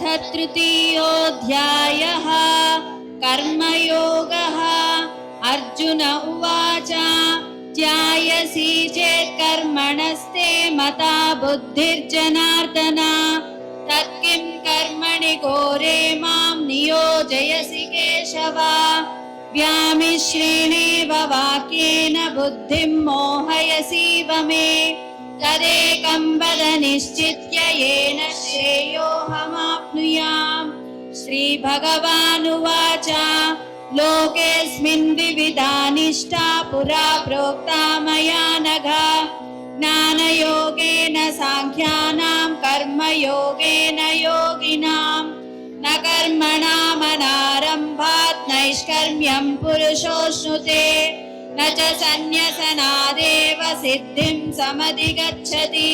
अथ तृतीयोऽध्यायः कर्मयोगः। अर्जुन उवाच ध्यायसि चेत् कर्मणस्ते मता बुद्धिर्जनार्दन तत्किं कर्मणि घोरे मां नियोजयसि केशव। व्यामिश्रेणेव वाक्येन बुद्धिं मोहयसीव मे तदेकं वद निश्चित्य येन श्रेयोऽहमाप्नुयाम्। श्रीभगवानुवाच लोकेऽस्मिन् विविधा निष्ठा पुरा प्रोक्ता मया नघ ज्ञानयोगेन साङ्ख्यानां कर्मयोगेन योगिनां न कर्मणामनारम्भात् नैष्कर्म्यं पुरुषोऽश्नुते न च सन्न्यसनादेव सिद्धिं समधिगच्छति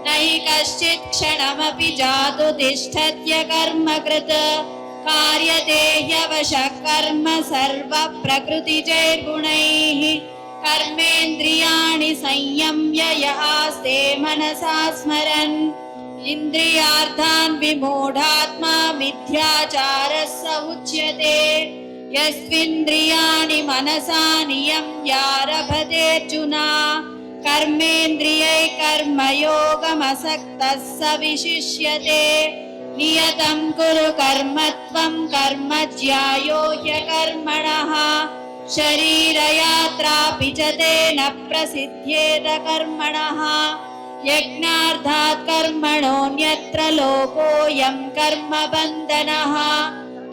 न हि कश्चित् क्षणमपि जातु तिष्ठत्य कर्मकृत् कार्यते ह्यवशः कर्म सर्वप्रकृतिजैर्गुणैः कर्मेन्द्रियाणि संयम्य यः आस्ते मनसा स्मरन् इन्द्रियार्थान् विमूढात्मा मिथ्याचारः स उच्यते। यस्विन्द्रियाणि मनसा नियम्यारभतेऽर्जुन कर्मेन्द्रियैः कर्मयोगमसक्तः स विशिष्यते। नियतं कुरु कर्म त्वं कर्म ज्यायो ह्यकर्मणः शरीरयात्रापि च तेन प्रसिद्ध्येत कर्मणः। यज्ञार्थात् कर्मणोऽन्यत्र लोकोऽयं कर्मबन्धनः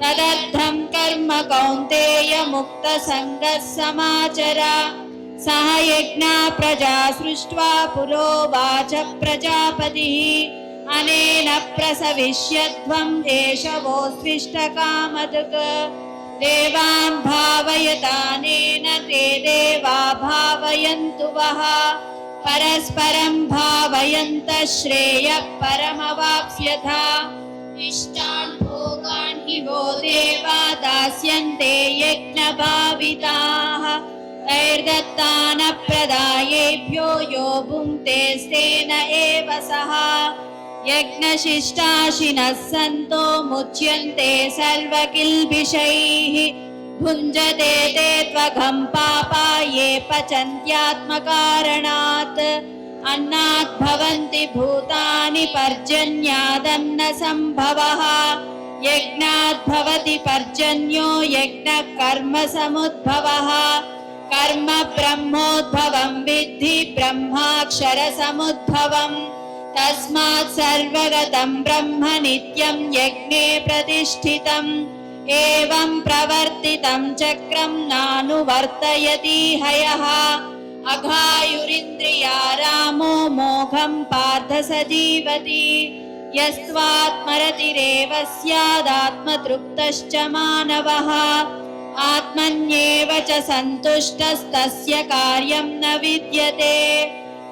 तदर्थं कर्म कौन्तेय मुक्तसङ्गः समाचर। सह यज्ञा प्रजा सृष्ट्वा पुरोवाच प्रजापतिः अनेन प्रसविष्यध्वं देशवोऽस्विष्टकामधुक् देवान् भावयतानेन ते देवा भावयन्तु वः परस्परं भावयन्तः श्रेयः परमवाप्स्यथा। इष्टान् भोगान् हि वो देवा दास्यन्ते यज्ञभाविताः तैर्दत्तानप्रदायेभ्यो यो भुङ्क्तेस्तेन एव सः। यज्ञशिष्टाशिनः सन्तो मुच्यन्ते सर्वकिल्बिषैः भुञ्जते ते त्वघं पापा ये पचन्त्यात्मकारणात् अन्नात् भवन्ति भूतानि पर्जन्यादन्नसम्भवः यज्ञात् भवति पर्जन्यो यज्ञः कर्मसमुद्भवः कर्म ब्रह्मोद्भवं विद्धि ब्रह्माक्षरसमुद्भवम् तस्मात् सर्वगतं ब्रह्म नित्यं यज्ञे प्रतिष्ठितम् एवं प्रवर्तितं चक्रं नानुवर्तयति हयः अघायुरिन्द्रिया रामो मोघं पार्थ स जीवति यस्त्वात्मरतिरेव स्यादात्मतृप्तश्च मानवः आत्मन्येव च सन्तुष्टस्तस्य कार्यं न विद्यते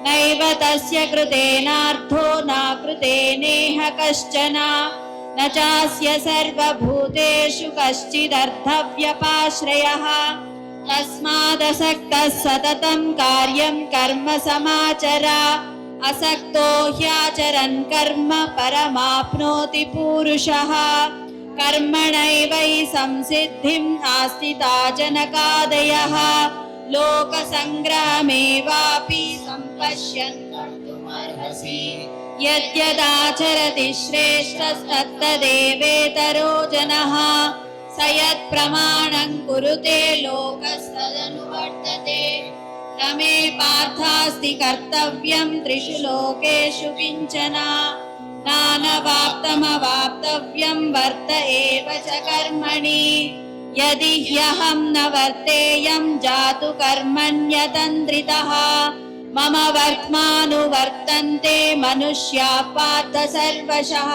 नैव तस्य कृतेनार्थो न कृतेनेह कश्चन न चास्य सर्वभूतेषु कश्चिदर्थव्यपाश्रयः तस्मादसक्तः सततं कार्यं कर्म समाचर असक्तो ह्याचरन् कर्म परमाप्नोति पूरुषः कर्मणैव हि संसिद्धिम् आस्थिता जनकादयः लोकसङ्ग्रहमेवापि सम्पश्यन् कर्तुमर्हसि यद्यदाचरति श्रेष्ठस्तत्तदेवेतरो जनः स यत्प्रमाणं कुरुते लोकस्तदनुवर्तते न मे पार्थास्ति कर्तव्यं त्रिषु लोकेषु किञ्चन नानवाप्तमवाप्तव्यं वर्त एव च कर्मणि यदि ह्यहं न वर्तेयं जातु कर्मण्यतन्द्रितः मम वर्त्मानुवर्तन्ते मनुष्या पार्थ सर्वशः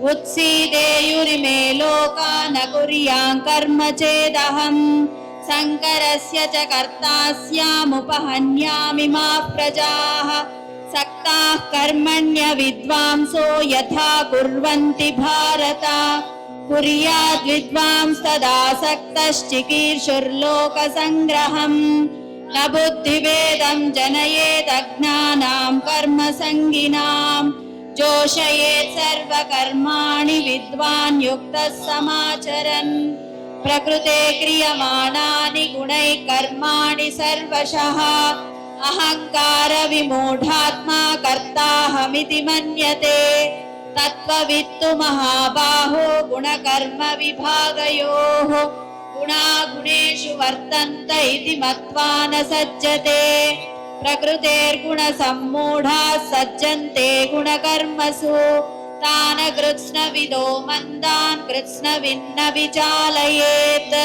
उत्सीदेयुरिमे लोका न कुर्यां कर्म चेदहम् शङ्करस्य च कर्ता स्यामुपहन्यामि मा प्रजाः सक्ताः कर्मण्य विद्वांसो यथा कुर्वन्ति भारत कुर्याद् विद्वांस्तदासक्तश्चिकीर्षुर्लोकसङ्ग्रहम् न बुद्धिभेदं जनयेत् अज्ञानां कर्मसङ्गिनां जोषयेत् सर्वकर्माणि विद्वान् युक्तः समाचरन् प्रकृते क्रियमाणानि गुणैः कर्माणि सर्वशः अहंकार विमूढात्मा कर्ताहमिति मन्यते तत्त्ववित्तु महाबाहो गुणकर्म विभागयोः गुणागुणेषु वर्तन्त इति मत्वा न सज्जते प्रकृतेर्गुणसम्मूढाः सज्जन्ते गुणकर्मसु तान् कृत्स्नविदो मन्दान् कृत्स्नविन्न विचालयेत्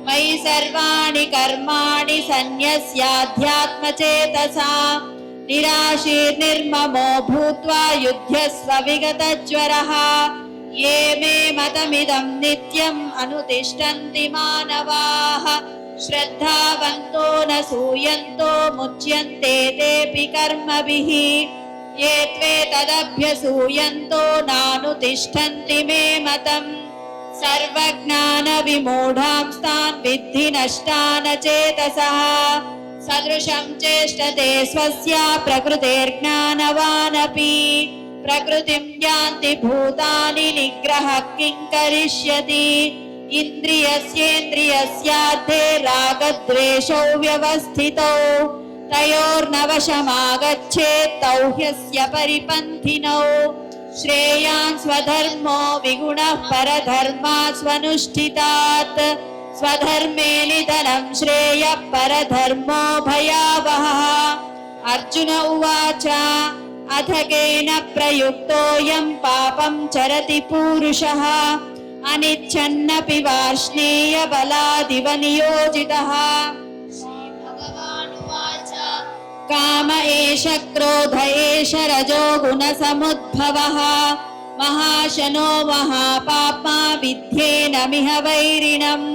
मयि सर्वाणि कर्माणि सन्न्यस्याध्यात्मचेतसा निराशीर्निर्ममो भूत्वा युध्यस्व विगतज्वरः ये मे मतमिदं नित्यम् अनुतिष्ठन्ति मानवाः श्रद्धावन्तो न सूयन्तो मुच्यन्ते तेऽपि कर्मभिः ये त्वेतदभ्यसूयन्तो नानुतिष्ठन्ति मे मतम् सर्वज्ञानविमूढांस्तान् विद्धि नष्टान् चेतसः सदृशं चेष्टते स्वस्य प्रकृतेर्ज्ञानवानपि प्रकृतिं यान्ति भूतानि निग्रहः किं करिष्यति इन्द्रियस्येन्द्रियस्यार्थे रागद्वेषौ व्यवस्थितौ तयोर्नवशमागच्छेत् तौ ह्यस्य परिपन्थिनौ श्रेयान् स्वधर्मो विगुणः परधर्मात् स्वनुष्ठितात् स्वधर्मे निधनं श्रेयः परधर्मो भयावहः अर्जुन उवाच अथ केन प्रयुक्तोऽयं पापं चरति पूरुषः अनिच्छन्नपि वार्ष्णेय बलादिव नियोजितः काम एष क्रोध एष रजो गुणसमुद्भवः महाशनो महापाप्मा विद्येनमिह वैरिणम्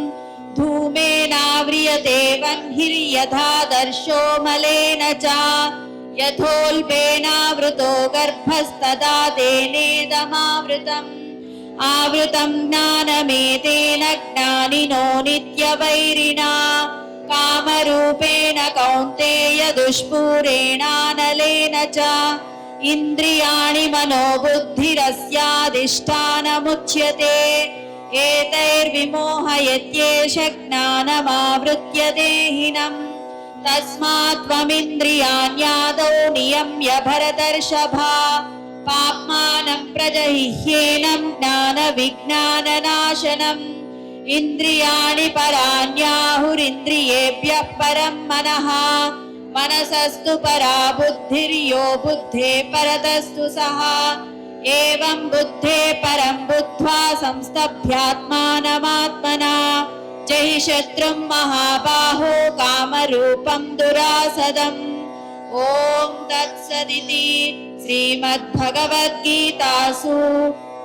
धूमेनाव्रियते वह्निर्यथा दर्शो मलेन च यथोल्बेनावृतो गर्भस्तदा तेनेदमावृतम् आवृतं ज्ञानमेतेन ज्ञानिनो नित्यवैरिणा कामरूपेण कौन्तेय दुष्पूरेणानलेन च इन्द्रियाणि मनोबुद्धिरस्याधिष्ठानमुच्यते एतैर्विमोहयत्येष ज्ञानमावृत्य देहिनम् तस्मात् त्वमिन्द्रियाण्यादौ नियम्य भरतर्षभा पाप्मानं प्रजहिह्येनं ज्ञानविज्ञाननाशनम् इन्द्रियाणि पराण्याहुरिन्द्रियेभ्यः परं मनः मनसस्तु परा बुद्धिर्यो बुद्धे परतस्तु सः एवं बुद्धे परं बुद्ध्वा संस्तभ्यात्मानमात्मना जहि शत्रुं महाबाहो कामरूपं दुरासदम् ॐ तत्सदिति श्रीमद्भगवद्गीतासु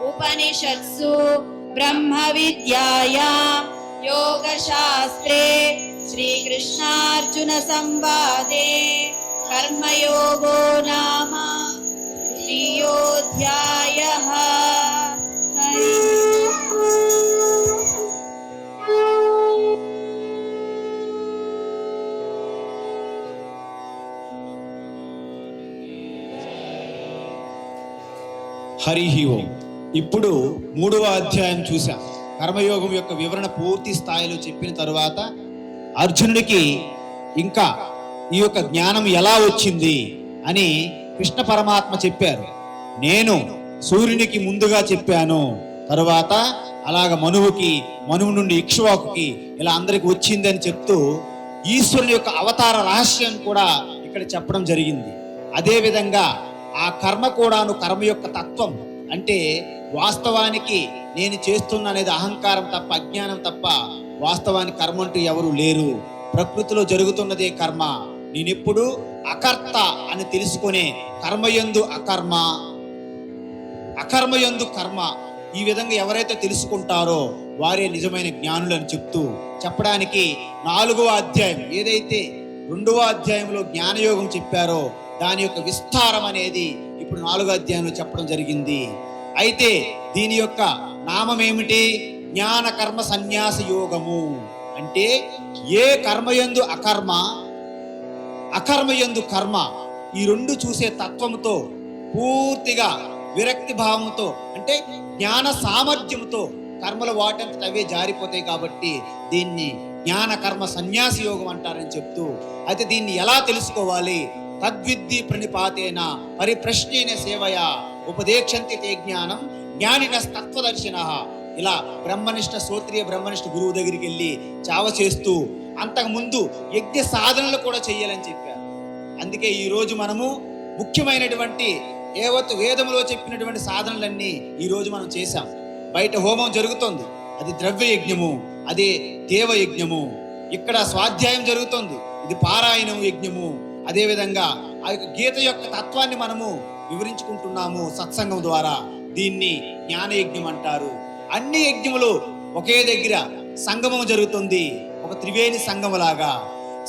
उपनिषत्सु ब्रह्मविद्यायां योगशास्त्रे श्रीकृष्णार्जुनसंवादे कर्मयोगो नाम तृतीयोऽध्यायः। హరి ఓం. ఇప్పుడు 3వ అధ్యాయం చూసాం. కర్మయోగం యొక్క వివరణ పూర్తి స్థాయిలో చెప్పిన తరువాత అర్జునుడికి ఇంకా ఈ యొక్క జ్ఞానం ఎలా వచ్చింది అని కృష్ణ పరమాత్మ చెప్పారు. నేను సూర్యునికి ముందుగా చెప్పాను, తరువాత అలాగ మనువుకి, మనువు నుండి ఇక్ష్వాకుకి, ఇలా అందరికి వచ్చింది అని చెప్తూ ఈశ్వరుని యొక్క అవతార రహస్యం కూడా ఇక్కడ చెప్పడం జరిగింది. అదేవిధంగా ఆ కర్మ కూడాను, కర్మ యొక్క తత్వం అంటే వాస్తవానికి నేను చేస్తున్నా అనేది అహంకారం తప్ప, అజ్ఞానం తప్ప వాస్తవానికి కర్మ అంటూ ఎవరు లేరు. ప్రకృతిలో జరుగుతున్నదే కర్మ. నేనెప్పుడు అకర్త అని తెలుసుకునే కర్మయందు అకర్మ, అకర్మయందు కర్మ, ఈ విధంగా ఎవరైతే తెలుసుకుంటారో వారే నిజమైన జ్ఞానులు అని చెప్పడానికి 4వ అధ్యాయం ఏదైతే 2వ అధ్యాయంలో జ్ఞానయోగం చెప్పారో దాని యొక్క విస్తారం అనేది ఇప్పుడు 4వ అధ్యాయంలో చెప్పడం జరిగింది. అయితే దీని యొక్క నామం ఏమిటి? జ్ఞాన కర్మ సన్యాస యోగము. అంటే ఏ కర్మయందు అకర్మ, అకర్మయందు కర్మ, ఈ రెండు చూసే తత్వంతో పూర్తిగా విరక్తి భావంతో, అంటే జ్ఞాన సామర్థ్యంతో కర్మలు వాటంతట అవే జారిపోతాయి. కాబట్టి దీన్ని జ్ఞాన కర్మ సన్యాసి యోగం అంటారని చెప్తూ, అయితే దీన్ని ఎలా తెలుసుకోవాలి? తద్విద్ది ప్రణిపాతేన పరిప్రశ్నేన సేవయా ఉపదేక్షంతి తే జ్ఞానం జ్ఞానిన తత్వదర్శిన. ఇలా బ్రహ్మనిష్ట శ్రోత్రియ బ్రహ్మనిష్ట గురువు దగ్గరికి వెళ్ళి చావ చేస్తూ అంతకుముందు యజ్ఞ సాధనలు కూడా చెయ్యాలని చెప్పారు. అందుకే ఈరోజు మనము ముఖ్యమైనటువంటి ఏవత్తు వేదములో చెప్పినటువంటి సాధనలన్నీ ఈరోజు మనం చేశాం. బయట హోమం జరుగుతుంది, అది ద్రవ్య యజ్ఞము, అది దేవ యజ్ఞము. ఇక్కడ స్వాధ్యాయం జరుగుతుంది, ఇది పారాయణం యజ్ఞము. అదేవిధంగా ఆ యొక్క గీత యొక్క తత్వాన్ని మనము వివరించుకుంటున్నాము సత్సంగం ద్వారా. దీన్ని జ్ఞానయజ్ఞం అంటారు. అన్ని యజ్ఞములు ఒకే దగ్గర సంగమం జరుగుతుంది, ఒక త్రివేణి సంగమలాగా.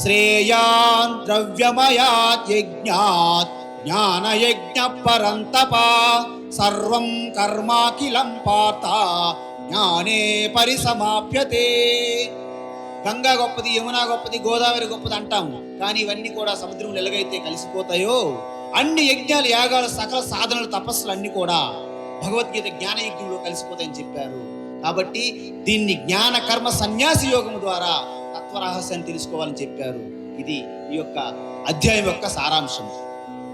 శ్రేయాన్ ద్రవ్యమయాత్ యజ్ఞాత్ జ్ఞానయజ్ఞ పరంతప సర్వం కర్మాఖిలం పార్థ జ్ఞానే పరిసమాప్యతే. గంగా గొప్పది, యమున గొప్పది, గోదావరి గొప్పది అంటాము. కానీ ఇవన్నీ కూడా సముద్రంలో ఎలాగైతే కలిసిపోతాయో, అన్ని యజ్ఞాలు, యాగాలు, సకల సాధనలు, తపస్సులు అన్ని కూడా భగవద్గీత జ్ఞాన యజ్ఞంలో కలిసిపోతాయని చెప్పారు. కాబట్టి దీన్ని జ్ఞాన కర్మ సన్యాసి యోగం ద్వారా తత్వరహస్యాన్ని తెలుసుకోవాలని చెప్పారు. ఇది ఈ యొక్క అధ్యాయం యొక్క సారాంశం.